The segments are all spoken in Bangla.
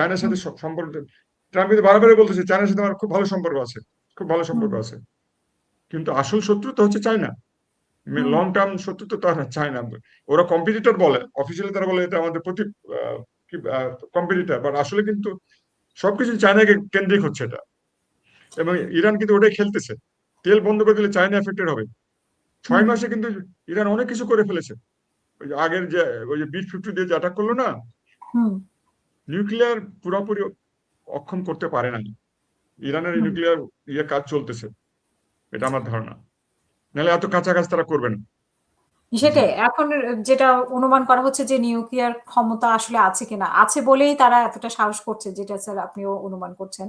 চায়নার হুম, সাথে সম্পর্ক, ট্রাম্প কিন্তু বারবারই বলতেছে চায়নার সাথে আমার খুব ভালো সম্পর্ক আছে, খুব ভালো হুম, সম্পর্ক আছে। কিন্তু আসল শত্রু তো হচ্ছে চায়না, হুম, লং টার্ম শত্রু তো তারা চায়না। ওরা কম্পিটিটর বলে, অফিসিয়ালি তারা বলে এটা আমাদের প্রতি কম্পিটিটর, বাট আসলে কিন্তু সবকিছু চায়নাকে কেন্দ্রিক হচ্ছে এটা। এবং ইরান কিন্তু ওটাই খেলতেছে। তেল বন্ধ করে দিলে চায়না এফেক্টেড হবে। ছয় হুম, মাসে কিন্তু ইরান অনেক কিছু করে ফেলেছে। ওই যে আগের যে ওই যে B-50 দিয়ে যে অ্যাটাক করলো না, হুম, নিউক্লিয়ার পুরোপুরি অক্ষম করতে পারে না। ইরানের হুম। নিউক্লিয়ার কাজ চলতেছে, এটা আমার ধারণা। নাহলে এত কাছাকাছি তারা করবে না। জি। সেটাই। এখন যেটা অনুমান করা হচ্ছে যে নিউক্লিয়ার ক্ষমতা আসলে আছে কিনা। আছে বলেই তারা এতটা সাহস করছে, যেটা স্যার আপনিও অনুমান করছেন।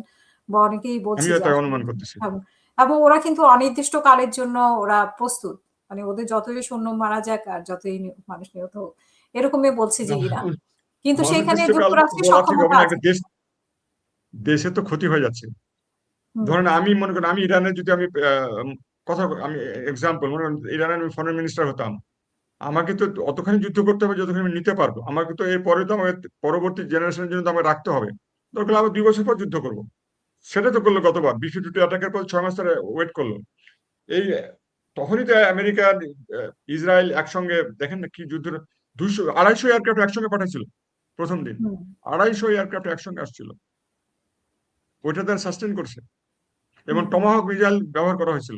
বা অনেকেই বলছে আমিও যে তাই আসলে অনুমান করতেছি। এবং এবং ওরা কিন্তু অনির্দিষ্ট কালের জন্য ওরা প্রস্তুত। মানে ওদের যতই সৈন্য মারা যাক আর যতই মানুষ নিহত হোক, এরকমই বলছে যে ইরান। কিন্তু সেখানে অনির্দিষ্টকাল যুক্তরাষ্ট্রের বলা ঠিক হবে সক্ষমতা না, আছে। একটা দেশে তো ক্ষতি হয়ে যাচ্ছে। হুম, ধরেন আমি মনে করেন আমি ইরানের যদি আমি কথা আমি এক্সাম্পল মনে করেন ইরানের আমি ফরেন মিনিস্টার হতাম, আমাকে তো অতখানি যুদ্ধ করতে হবে যতখানি আমি নিতে পারবো। আমাকে তো এরপরে তো আমাকে পরবর্তী জেনারেশনের জন্য তো আমাকে রাখতে হবে। দরকার হলে আবার 2 বছর পর যুদ্ধ করবো। সেটা তো করলো গতবার B-52 অ্যাটাকের পর 6 মাস ধরে ওয়েট করলো। এই তখনই তো আমেরিকা ইসরায়েল একসঙ্গে দেখেন না কি যুদ্ধ, 200 250 এয়ারক্রাফট একসঙ্গে পাঠাচ্ছিল প্রথম দিন। হুম, 250 এয়ারক্রাফট একসঙ্গে আসছিল, ওইটা তারা সাস্টেন করছে। এবং হুম, হুম। টমাহক মিসাইল ব্যবহার করা হয়েছিল,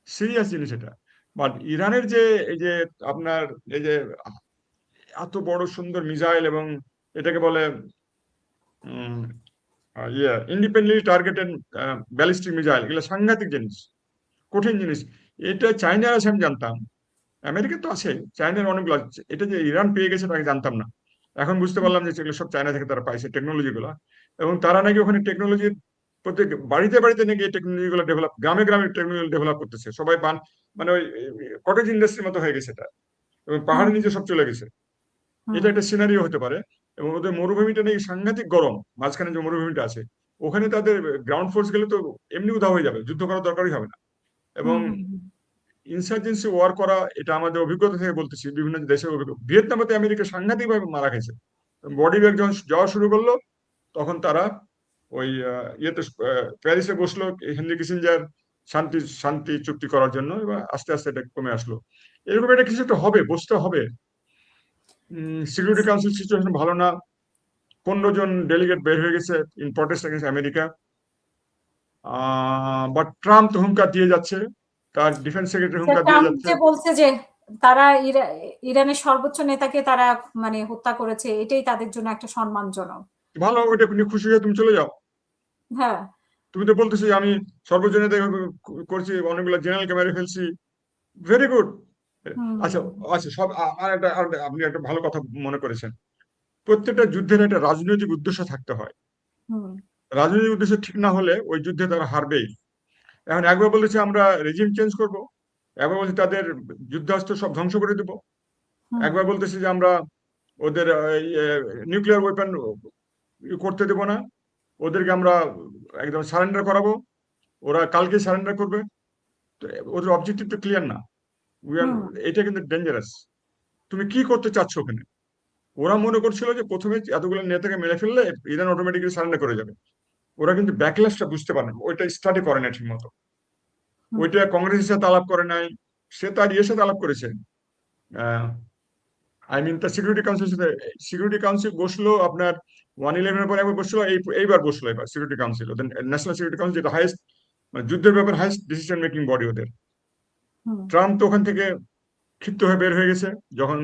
সিরিয়াস জিনিস এটা। বাট ইরানের যে এই যে আপনার এই যে এত বড় সুন্দর মিসাইল, এবং এটাকে বলে ইন্ডিপেন্ডেন্টলি টার্গেটেড ব্যালিস্টিক মিসাইল, এগুলো সাংঘাতিক জিনিস, কঠিন জিনিস। এটা চাইনার আছে আমি জানতাম, আমেরিকা তো আছে, চায়নার অনেকগুলো আছে। এটা যে ইরান পেয়ে গেছে তাকে জানতাম না। এখন বুঝতে পারলাম যে সেগুলো সব চায়না থেকে তারা পাইছে টেকনোলজি গুলো। এবং তারা নাকি ওখানে টেকনোলজির প্রত্যেক বাড়িতে বাড়িতে নাকি এই টেকনোলজি গুলো ডেভেলপ, গ্রামে গ্রামে টেকনোলজি ডেভেলপ করতেছে সবাই মানে ওই কটেজ ইন্ডাস্ট্রির মতো হয়ে গেছে এটা। এবং হুম, পাহাড়ের নিচে সব চলে গেছে। হুম, এটা একটা সিনারিও হতে পারে। এবং ওদের মরুভূমিটা নাকি সাংঘাতিক গরম, মাঝখানে যে মরুভূমিটা আছে, ওখানে তাদের গ্রাউন্ড ফোর্স গেলে তো এমনি উধাও হয়ে যাবে, যুদ্ধ করার দরকারই হবে না। এবং হুম, হুম, হুম, ইনসার্জেন্সি ওয়ার করা, এটা আমাদের অভিজ্ঞতা থেকে বলতেছি, বিভিন্ন দেশের অভিজ্ঞতা। ভিয়েতনামে আমেরিকা সাংঘাতিকভাবে মারা গেছে। বডি ব্যাগ যখন যাওয়া শুরু করলো, তখন তারা ওই ইয়েতে প্যারিসে বসলো হেনরি কিসিঞ্জার শান্তি শান্তি চুক্তি করার জন্য, এবার আস্তে আস্তে এটা কমে আসলো। এরকম একটা কিছু একটা হবে, বসতে হবে। সিকিউরিটি কাউন্সিল সিচুয়েশন ভালো না। 15 জন ডেলিগেট বের হয়ে গেছে in protest against America. But Trump তো হুঙ্কার দিয়ে যাচ্ছে, তার ডিফেন্স সেক্রেটারি স্যার হুঙ্কার দিয়ে ট্রাম্প যাচ্ছে। যে বলছে যে তারা ইরানের সর্বোচ্চ নেতাকে তারা মানে হত্যা করেছে, এটাই তাদের জন্য একটা সম্মানজনক। ভালো, ওইটা নিয়ে খুশি হয়ে তুমি চলে যাও। হ্যাঁ। তুমি তো বলতেছো যে আমি সর্বজনীতে করছি, অনেকগুলো জেনারেলকে মেরে ফেলছি, ভেরি গুড। হুম, আচ্ছা, আচ্ছা, সব আপনি একটা ভালো কথা মনে করেছেন। প্রত্যেকটা যুদ্ধের একটা রাজনৈতিক উদ্দেশ্য থাকতে হয়। হুম, রাজনৈতিক উদ্দেশ্য ঠিক না হলে ওই যুদ্ধে তারা হারবেই। এখন একবার বলেছে আমরা রেজিম চেঞ্জ করব, একবার বলছে তাদের যুদ্ধাস্ত্র সব ধ্বংস করে দেব, হুম, একবার বলতেছে যে আমরা ওদের নিউক্লিয়ার ওয়েপন করতে দেব না, ওদেরকে আমরা একদম সারেন্ডার করাবো, ওরা কালকে সারেন্ডার করবে। তো ওদের অবজেক্টিভ তো ক্লিয়ার না। উই আর, হুম, এটা কিন্তু ডেঞ্জারাস। তুমি কি করতে চাচ্ছ ওখানে? ওরা মনে করছিল যে প্রথমে এতগুলো নেতাকে মেরে ফেললে ইরান অটোমেটিক্যালি সারেন্ডার করে যাবে। ওরা কিন্তু ব্যাকল্যাশটা বুঝতে পারে না, ওইটা স্টাডি করে না ঠিক মতো। হুম। ওইটা কংগ্রেসের সাথে আলাপ করে নাই, সে তার ইয়ের সাথে আলাপ করেছে। আই মিন তার সিকিউরিটি কাউন্সিল সাথে। সিকিউরিটি কাউন্সিল বসলো আপনার 1/11 পরে একবার বসলো, এইবার বসলো এবার সিকিউরিটি কাউন্সিল, ওদের ন্যাশনাল সিকিউরিটি কাউন্সিল, যেটা হাইয়েস্ট মানে যুদ্ধের ব্যাপারে হাইয়েস্ট ডিসিশন মেকিং বডি ওদের। হুম, ট্রাম্প তো ওখান থেকে ক্ষিপ্ত হয়ে বের হয়ে গেছে, যখন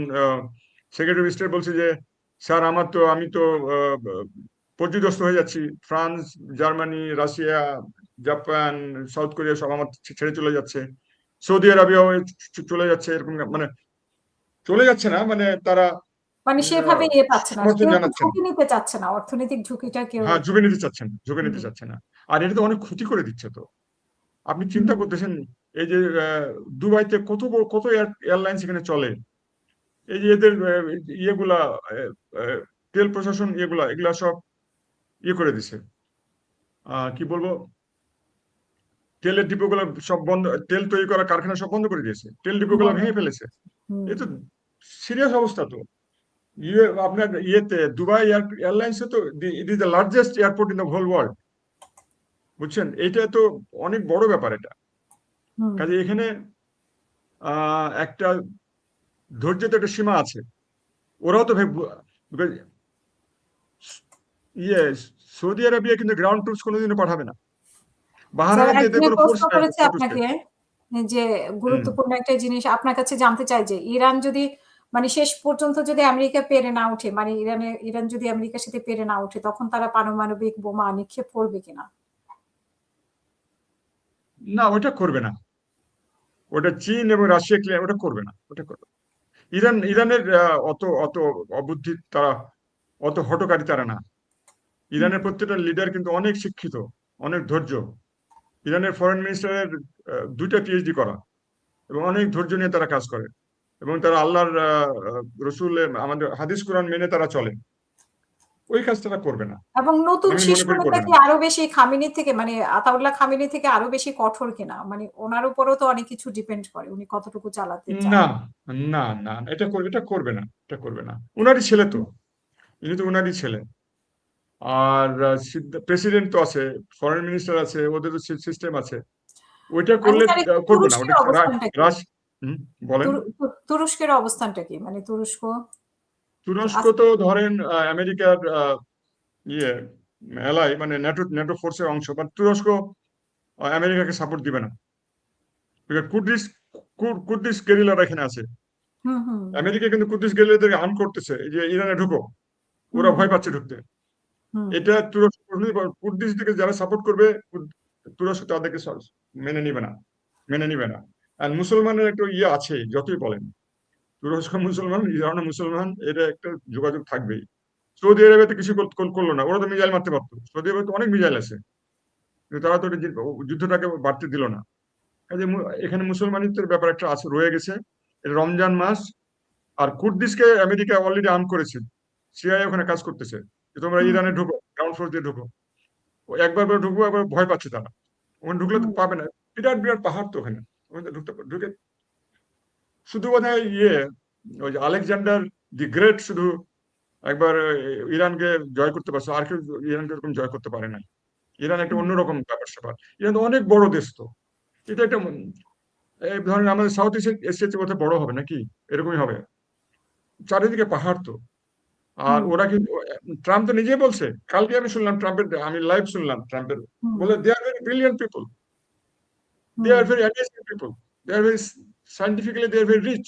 সেক্রেটারি অফ স্টেট বলছে যে স্যার আমি তো আহ, পর্যুদস্ত হয়ে যাচ্ছি, France, Germany, Russia, Japan, south Korea সব আমার ছেড়ে চলে যাচ্ছে, সৌদি আরবিয়াও চলে যাচ্ছে, এরকম মানে চলে যাচ্ছে না, মানে তারা মানে আহ, সেভাবে পাচ্ছে না, সমর্থন কেউ তো জানাচ্ছে না। ঝুঁকি নিতে চাচ্ছে না, অর্থনৈতিক ঝুঁকিটা কেউ। হ্যাঁ, ঝুঁকে নিতে চাচ্ছেন, ঝুঁকে নিতে হুম, চাচ্ছে না। আর এটা তো অনেক ক্ষতি করে দিচ্ছে তো। আপনি চিন্তা হুম, করতেছেন, এই যে দুবাইতে কত এয়ারলাইন্স এখানে চলে, এই যে এদের ইয়েগুলা আহ, আহ, তেল প্রশাসন ইয়েগুলা এগুলা সব ইয়ে করে দিছে। কি বলবো, তেলের ডিপোগুলো সব বন্ধ, তেল তৈরি করা কারখানা সব বন্ধ করে দিয়েছে, তেল ডিপোগুলো বন্ধ। ভেঙে ফেলেছে। হুম, এ তো সিরিয়াস অবস্থা তো। আপনার ইয়েতে দুবাই এয়ারলাইন্সে তো it is the largest airport in the whole world, বুঝছেন? এটা তো অনেক বড় ব্যাপার এটা। হুম। কাজে এখানে একটা ধৈর্যের তো একটা সীমা আছে। ওরাও তো because সৌদি আরবিয়া কিন্তু গ্রাউন্ড ট্রুপস কোনোদিনও পাঠাবে না। স্যার বাহরাইনে তো এদের একজনের কোনো প্রশ্ন ফোর্স নাই করেছে ফোর্সে। আপনাকে যে হুম। গুরুত্বপূর্ণ একটা জিনিস আপনার কাছে জানতে চাই যে ইরান যদি মানে শেষ পর্যন্ত যদি আমেরিকা পেরে না ওঠে, মানে ইরান যদি আমেরিকার সাথে পেরে না ওঠে তখন তারা পারমাণবিক বোমা নিক্ষেপ করবে কিনা? না, ওটা করবে না। ওটা চীন এবং রাশিয়া ক্লিয়ার, ওটা করবে না, ওটা করবে না। ইরানের অত অত অবুদ্ধি তারা, অত হঠকারী তারা না। হুম, ইরানের প্রত্যেকটা লিডার কিন্তু অনেক শিক্ষিত, অনেক ধৈর্য। ইরানের ফরেন মিনিস্টারের 2টা পিএইচডি করা, এবং অনেক ধৈর্য নিয়ে তারা কাজ করে, এবং তারা আল্লাহর রসুলের আমাদের হাদিস কোরআন মেনে তারা চলে। ওই কাজ তারা করবে না, এবং নতুন আমি মনে শীর্ষ করি নেতা করবে কি না। আরো বেশি খামেনি থেকে মানে আতাউল্লাহ খামেনি থেকে আরো বেশি কঠোর কিনা? মানে উনার উপরও তো অনেক কিছু ডিপেন্ড করে। উনি কতটুকু চালাতে চান। না, না, না, এটা করবে না, এটা করবে না। উনারই ছেলে তো, ইনি তো উনারই ছেলে। আর প্রেসিডেন্ট তো আছে, ফরেন মিনিস্টার আছে, ওদের তো সিস্টেম আছে। ওইটা আচ্ছা করলে স্যার একটু করবে না তুরস্কের ওটা। অবস্থানটা কি? রাশ হুম, বলেন। তুরস্কের অবস্থানটা কি? মানে তুরস্ক তুরস্ক আস তো ধরেন আমেরিকার ইয়ে এলাই, মানে ন্যাটো ন্যাটো ফোর্সের অংশ, বাট তুরস্ক আমেরিকাকে সাপোর্ট দিবে না। কুর্দিশ কুর্দিশ গেরিলারা এখানে আছে। হুম, হুম, আমেরিকা কিন্তু কুর্দিশ গেরিলাদেরকে আর্ম করতেছে, এই যে ইরানে ঢুকো, হুম, ওরা হুম, ভয় পাচ্ছে ঢুকতে। হুম, এটা তুরস্ক কুর্দিশদেরকে যারা সাপোর্ট করবে, তুরস্ক তাদেরকে মেনে নিবে না, মেনে নিবে না। আর মুসলমানের একটা ইয়ে আছে, যতই বলেন তুরস্ক মুসলমান, ইরান মুসলমান, এটা একটা যোগাযোগ থাকবেই। সৌদি আরবে তো কিছু করলো না, ওরা তো মিসাইল মারতে পারতো। সৌদি আরবে তো অনেক মিসাইল আছে, কিন্তু তারা তো যুদ্ধটাকে বাড়তে দিল না। কাজে এখানে মুসলমানিত্বের ব্যাপার একটা আছে, রয়ে গেছে। এটা রমজান মাস। আর কুর্দিশকে আমেরিকা অলরেডি আর্ম করেছে, সিআইএ ওখানে কাজ করতেছে যে তোমরা হুম, ইরানে ঢুকো, গ্রাউন্ড ফোর্স দিয়ে ঢুকো। ও একবার করে ঢুকবো, একবার ভয় পাচ্ছে তারা। ওখানে ঢুকলে তো হুম, পাবে না, বিরাট বিরাট পাহাড় তো ওখানে, ওখানে ঢুকে শুধু বোধহয় ওই যে আলেকজান্ডার দি গ্রেট শুধু একবার ইরানকে জয় করতে পারছে, আর কেউ ইরানকে এরকম জয় করতে পারে না। ইরান একটা হুম, অন্যরকম ব্যাপার স্যাপার। ইরান তো অনেক বড় দেশ তো। এটা একটা এই ধরেন আমাদের সাউথ এশিয়ার চেয়ে বোধহয় বড় হবে নাকি, এরকমই হবে। চারিদিকে পাহাড় তো। আর হুম, ওরা কিন্তু ট্রাম্প তো নিজেই বলছে, কালকে আমি শুনলাম ট্রাম্পের, আমি লাইভ শুনলাম ট্রাম্পের, হুম, বলে they are very brilliant people, they hmm, are very amazing people, they are very scientifically they are very rich.